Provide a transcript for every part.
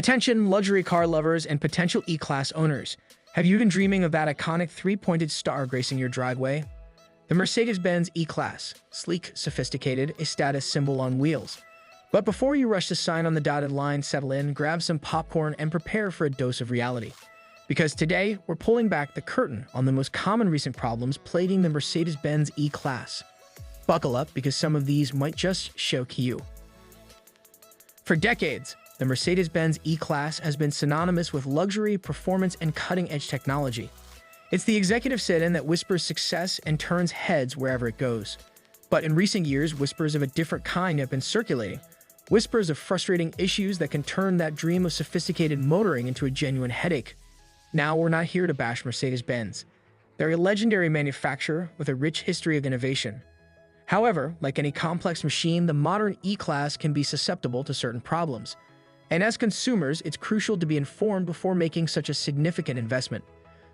Attention, luxury car lovers and potential E-Class owners. Have you been dreaming of that iconic three-pointed star gracing your driveway? The Mercedes-Benz E-Class, sleek, sophisticated, a status symbol on wheels. But before you rush to sign on the dotted line, settle in, grab some popcorn, and prepare for a dose of reality. Because today, we're pulling back the curtain on the most common recent problems plaguing the Mercedes-Benz E-Class. Buckle up, because some of these might just shock you. For decades, the Mercedes-Benz E-Class has been synonymous with luxury, performance, and cutting-edge technology. It's the executive sedan that whispers success and turns heads wherever it goes. But in recent years, whispers of a different kind have been circulating. Whispers of frustrating issues that can turn that dream of sophisticated motoring into a genuine headache. Now, we're not here to bash Mercedes-Benz. They're a legendary manufacturer with a rich history of innovation. However, like any complex machine, the modern E-Class can be susceptible to certain problems. And as consumers, it's crucial to be informed before making such a significant investment.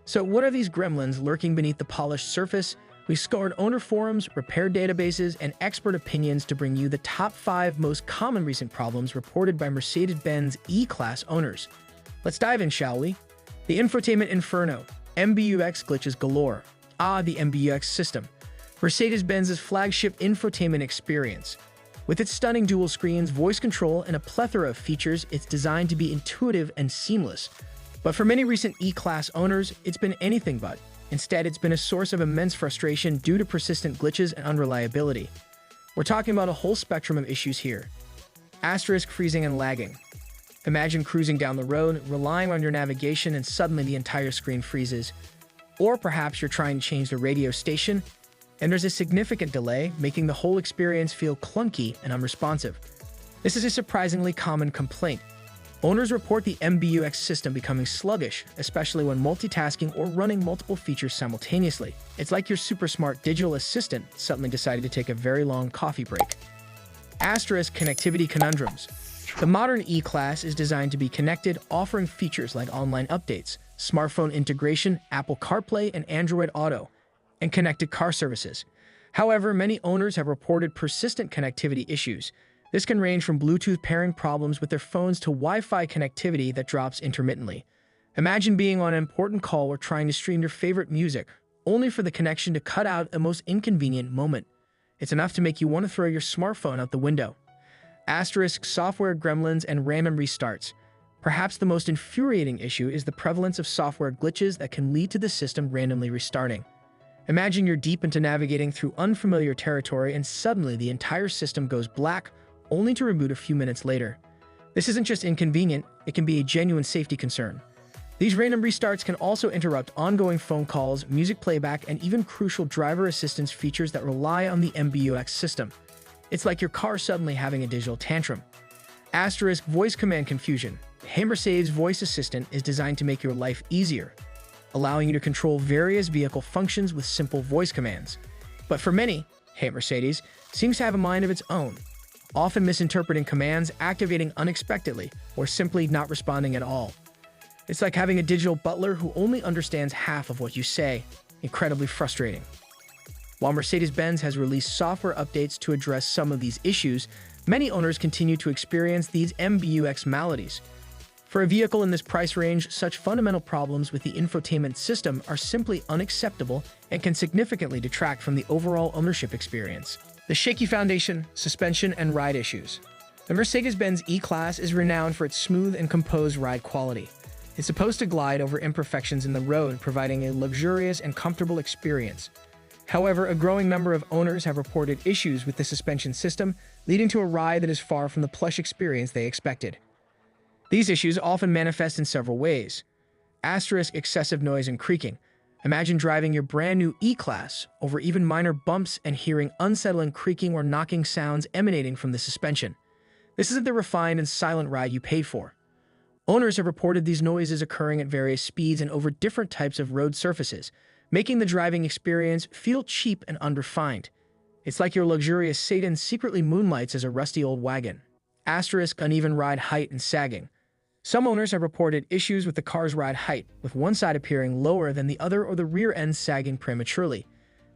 So what are these gremlins lurking beneath the polished surface? We scoured owner forums, repair databases, and expert opinions to bring you the top 5 most common recent problems reported by Mercedes-Benz E-Class owners. Let's dive in, shall we? The infotainment inferno. MBUX glitches galore. The MBUX system. Mercedes-Benz's flagship infotainment experience. With its stunning dual screens, voice control, and a plethora of features, it's designed to be intuitive and seamless. But for many recent E-Class owners, it's been anything but. Instead, it's been a source of immense frustration due to persistent glitches and unreliability. We're talking about a whole spectrum of issues here. Asterisk freezing and lagging. Imagine cruising down the road, relying on your navigation, and suddenly the entire screen freezes. Or perhaps you're trying to change the radio station, and there's a significant delay, making the whole experience feel clunky and unresponsive. This is a surprisingly common complaint. Owners report the MBUX system becoming sluggish, especially when multitasking or running multiple features simultaneously. It's like your super smart digital assistant suddenly decided to take a very long coffee break. Asterisk connectivity conundrums. The modern E-Class is designed to be connected, offering features like online updates, smartphone integration, Apple CarPlay, and Android Auto, and connected car services. However, many owners have reported persistent connectivity issues. This can range from Bluetooth pairing problems with their phones to Wi-Fi connectivity that drops intermittently. Imagine being on an important call or trying to stream your favorite music, only for the connection to cut out at the most inconvenient moment. It's enough to make you want to throw your smartphone out the window. Asterisk software gremlins and random restarts. Perhaps the most infuriating issue is the prevalence of software glitches that can lead to the system randomly restarting. Imagine you're deep into navigating through unfamiliar territory and suddenly the entire system goes black, only to reboot a few minutes later. This isn't just inconvenient, it can be a genuine safety concern. These random restarts can also interrupt ongoing phone calls, music playback, and even crucial driver assistance features that rely on the MBUX system. It's like your car suddenly having a digital tantrum. Asterisk voice command confusion. Hey Mercedes voice assistant is designed to make your life easier, allowing you to control various vehicle functions with simple voice commands. But for many, Hey Mercedes seems to have a mind of its own, often misinterpreting commands, activating unexpectedly, or simply not responding at all. It's like having a digital butler who only understands half of what you say. Incredibly frustrating. While Mercedes-Benz has released software updates to address some of these issues, many owners continue to experience these MBUX maladies. For a vehicle in this price range, such fundamental problems with the infotainment system are simply unacceptable and can significantly detract from the overall ownership experience. The shaky foundation, suspension, and ride issues. The Mercedes-Benz E-Class is renowned for its smooth and composed ride quality. It's supposed to glide over imperfections in the road, providing a luxurious and comfortable experience. However, a growing number of owners have reported issues with the suspension system, leading to a ride that is far from the plush experience they expected. These issues often manifest in several ways. Asterisk excessive noise and creaking. Imagine driving your brand new E-Class over even minor bumps and hearing unsettling creaking or knocking sounds emanating from the suspension. This isn't the refined and silent ride you paid for. Owners have reported these noises occurring at various speeds and over different types of road surfaces, making the driving experience feel cheap and unrefined. It's like your luxurious sedan secretly moonlights as a rusty old wagon. Asterisk uneven ride height and sagging. Some owners have reported issues with the car's ride height, with one side appearing lower than the other or the rear end sagging prematurely.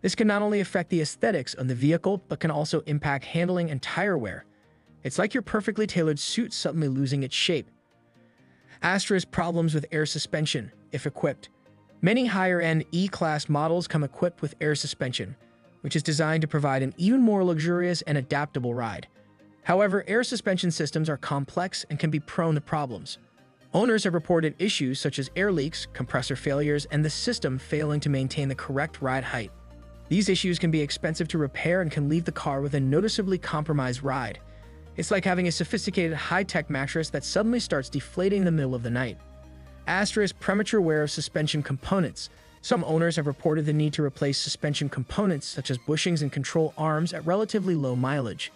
This can not only affect the aesthetics of the vehicle, but can also impact handling and tire wear. It's like your perfectly tailored suit suddenly losing its shape. Asterisk problems with air suspension, if equipped. Many higher-end E-Class models come equipped with air suspension, which is designed to provide an even more luxurious and adaptable ride. However, air suspension systems are complex and can be prone to problems. Owners have reported issues such as air leaks, compressor failures, and the system failing to maintain the correct ride height. These issues can be expensive to repair and can leave the car with a noticeably compromised ride. It's like having a sophisticated high-tech mattress that suddenly starts deflating in the middle of the night. Asterisk premature wear of suspension components. Some owners have reported the need to replace suspension components such as bushings and control arms at relatively low mileage.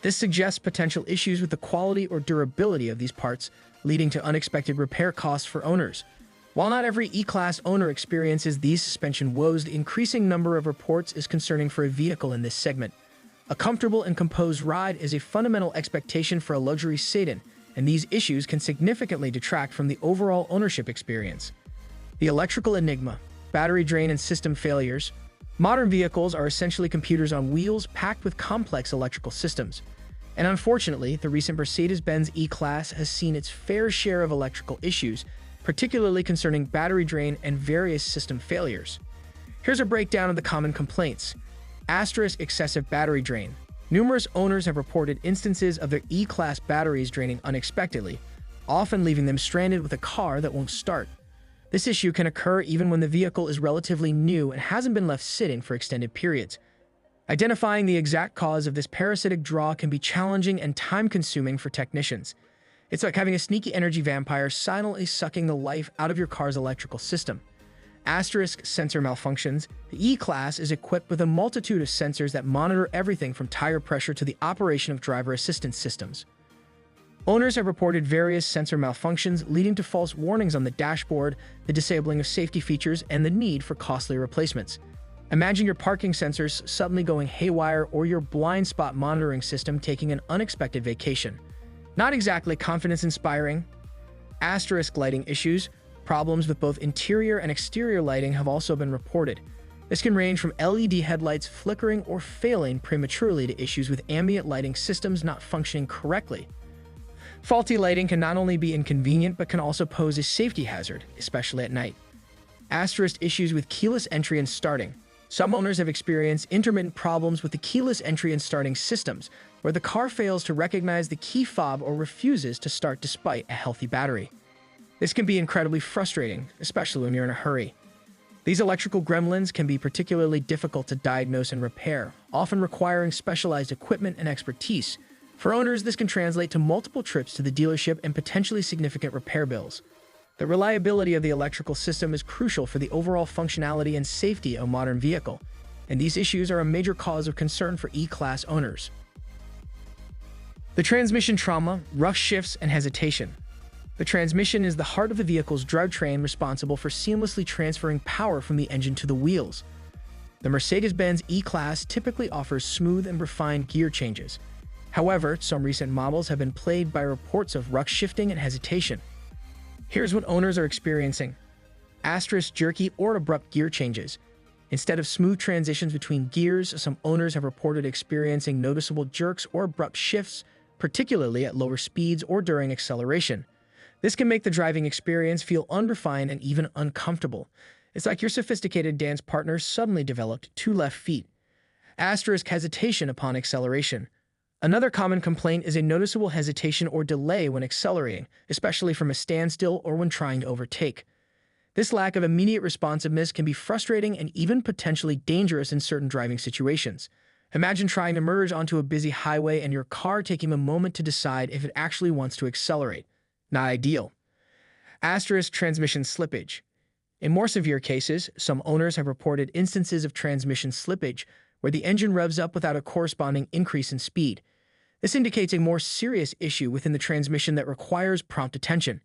This suggests potential issues with the quality or durability of these parts, leading to unexpected repair costs for owners. While not every E-Class owner experiences these suspension woes, the increasing number of reports is concerning for a vehicle in this segment. A comfortable and composed ride is a fundamental expectation for a luxury sedan, and these issues can significantly detract from the overall ownership experience. The electrical enigma, battery drain and system failures. Modern vehicles are essentially computers on wheels packed with complex electrical systems. And unfortunately, the recent Mercedes-Benz E-Class has seen its fair share of electrical issues, particularly concerning battery drain and various system failures. Here's a breakdown of the common complaints. Asterisk excessive battery drain. Numerous owners have reported instances of their E-Class batteries draining unexpectedly, often leaving them stranded with a car that won't start. This issue can occur even when the vehicle is relatively new and hasn't been left sitting for extended periods. Identifying the exact cause of this parasitic draw can be challenging and time-consuming for technicians. It's like having a sneaky energy vampire silently sucking the life out of your car's electrical system. Asterisk sensor malfunctions. The E-Class is equipped with a multitude of sensors that monitor everything from tire pressure to the operation of driver assistance systems. Owners have reported various sensor malfunctions, leading to false warnings on the dashboard, the disabling of safety features, and the need for costly replacements. Imagine your parking sensors suddenly going haywire or your blind spot monitoring system taking an unexpected vacation. Not exactly confidence-inspiring. Asterisk lighting issues. Problems with both interior and exterior lighting have also been reported. This can range from LED headlights flickering or failing prematurely to issues with ambient lighting systems not functioning correctly. Faulty lighting can not only be inconvenient but can also pose a safety hazard, especially at night. Asterisk issues with keyless entry and starting. Some owners have experienced intermittent problems with the keyless entry and starting systems, where the car fails to recognize the key fob or refuses to start despite a healthy battery. This can be incredibly frustrating, especially when you're in a hurry. These electrical gremlins can be particularly difficult to diagnose and repair, often requiring specialized equipment and expertise. For owners, this can translate to multiple trips to the dealership and potentially significant repair bills. The reliability of the electrical system is crucial for the overall functionality and safety of a modern vehicle, and these issues are a major cause of concern for E-Class owners. The transmission trauma, rough shifts, and hesitation. The transmission is the heart of the vehicle's drivetrain, responsible for seamlessly transferring power from the engine to the wheels. The Mercedes-Benz E-Class typically offers smooth and refined gear changes. However, some recent models have been plagued by reports of rough shifting and hesitation. Here's what owners are experiencing. Asterisk jerky or abrupt gear changes. Instead of smooth transitions between gears, some owners have reported experiencing noticeable jerks or abrupt shifts, particularly at lower speeds or during acceleration. This can make the driving experience feel unrefined and even uncomfortable. It's like your sophisticated dance partner suddenly developed two left feet. Asterisk hesitation upon acceleration. Another common complaint is a noticeable hesitation or delay when accelerating, especially from a standstill or when trying to overtake. This lack of immediate responsiveness can be frustrating and even potentially dangerous in certain driving situations. Imagine trying to merge onto a busy highway and your car taking a moment to decide if it actually wants to accelerate. Not ideal. Asterisk transmission slippage. In more severe cases, some owners have reported instances of transmission slippage where the engine revs up without a corresponding increase in speed. This indicates a more serious issue within the transmission that requires prompt attention.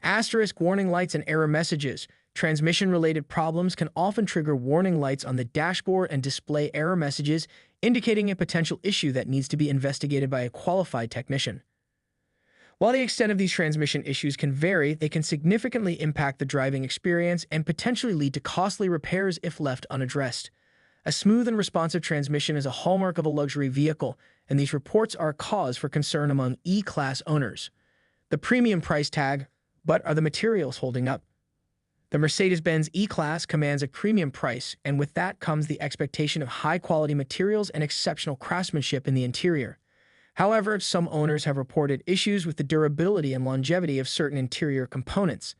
Asterisk warning lights and error messages. Transmission-related problems can often trigger warning lights on the dashboard and display error messages, indicating a potential issue that needs to be investigated by a qualified technician. While the extent of these transmission issues can vary, they can significantly impact the driving experience and potentially lead to costly repairs if left unaddressed. A smooth and responsive transmission is a hallmark of a luxury vehicle, and these reports are a cause for concern among E-Class owners. The premium price tag. But are the materials holding up? The Mercedes-Benz E-Class commands a premium price, and with that comes the expectation of high-quality materials and exceptional craftsmanship in the interior. However, some owners have reported issues with the durability and longevity of certain interior components.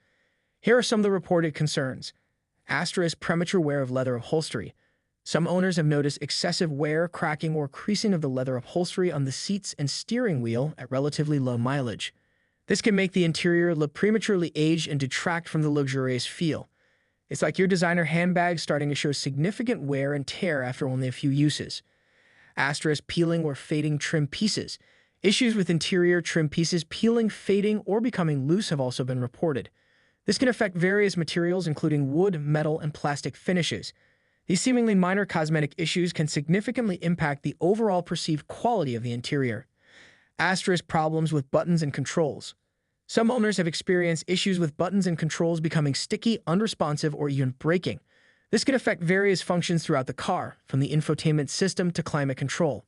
Here are some of the reported concerns. Premature wear of leather upholstery. Some owners have noticed excessive wear, cracking, or creasing of the leather upholstery on the seats and steering wheel at relatively low mileage. This can make the interior look prematurely aged and detract from the luxurious feel. It's like your designer handbag starting to show significant wear and tear after only a few uses. Peeling or fading trim pieces. Issues with interior trim pieces peeling, fading, or becoming loose have also been reported. This can affect various materials, including wood, metal, and plastic finishes. These seemingly minor cosmetic issues can significantly impact the overall perceived quality of the interior. Problems with buttons and controls. Some owners have experienced issues with buttons and controls becoming sticky, unresponsive, or even breaking. This can affect various functions throughout the car, from the infotainment system to climate control.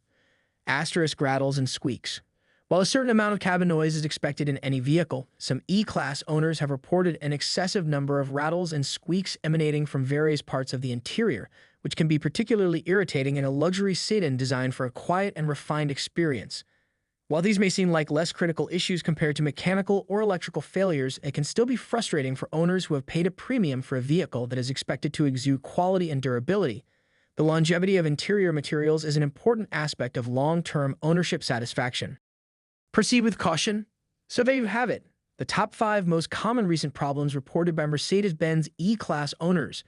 Rattles and squeaks. While a certain amount of cabin noise is expected in any vehicle, some E-Class owners have reported an excessive number of rattles and squeaks emanating from various parts of the interior, which can be particularly irritating in a luxury sedan designed for a quiet and refined experience. While these may seem like less critical issues compared to mechanical or electrical failures, it can still be frustrating for owners who have paid a premium for a vehicle that is expected to exude quality and durability. The longevity of interior materials is an important aspect of long-term ownership satisfaction. Proceed with caution. So there you have it, the top 5 most common recent problems reported by Mercedes-Benz E-Class owners.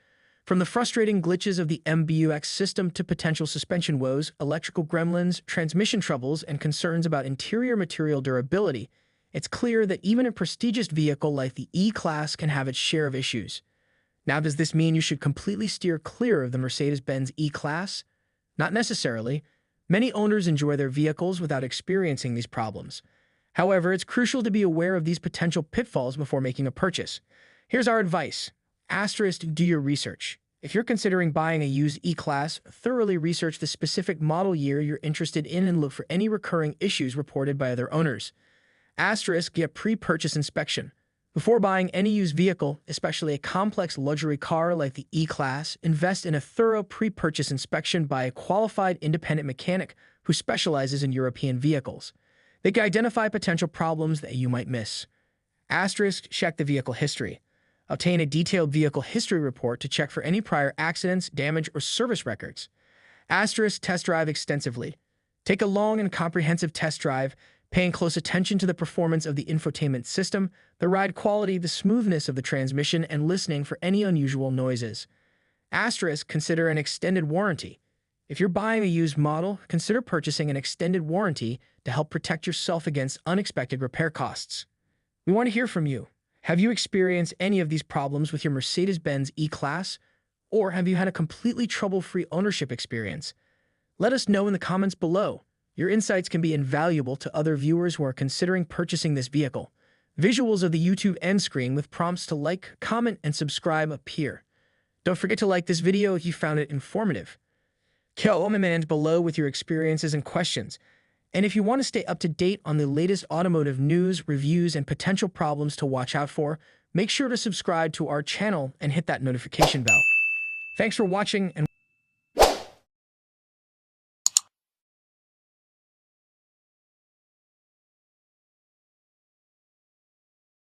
From the frustrating glitches of the MBUX system to potential suspension woes, electrical gremlins, transmission troubles, and concerns about interior material durability, it's clear that even a prestigious vehicle like the E-Class can have its share of issues. Now, does this mean you should completely steer clear of the Mercedes-Benz E-Class? Not necessarily. Many owners enjoy their vehicles without experiencing these problems. However, it's crucial to be aware of these potential pitfalls before making a purchase. Here's our advice. Do your research. If you're considering buying a used E-Class, thoroughly research the specific model year you're interested in and look for any recurring issues reported by other owners. Get pre-purchase inspection. Before buying any used vehicle, especially a complex luxury car like the E-Class, invest in a thorough pre-purchase inspection by a qualified independent mechanic who specializes in European vehicles. They can identify potential problems that you might miss. Check the vehicle history. Obtain a detailed vehicle history report to check for any prior accidents, damage, or service records. Test drive extensively. Take a long and comprehensive test drive, paying close attention to the performance of the infotainment system, the ride quality, the smoothness of the transmission, and listening for any unusual noises. Consider an extended warranty. If you're buying a used model, consider purchasing an extended warranty to help protect yourself against unexpected repair costs. We want to hear from you. Have you experienced any of these problems with your Mercedes-Benz E-Class? Or have you had a completely trouble-free ownership experience? Let us know in the comments below. Your insights can be invaluable to other viewers who are considering purchasing this vehicle. Visuals of the YouTube end screen with prompts to like, comment, and subscribe appear. Don't forget to like this video if you found it informative. Comment below with your experiences and questions. And if you want to stay up to date on the latest automotive news, reviews, and potential problems to watch out for, make sure to subscribe to our channel and hit that notification bell. Thanks for watching, and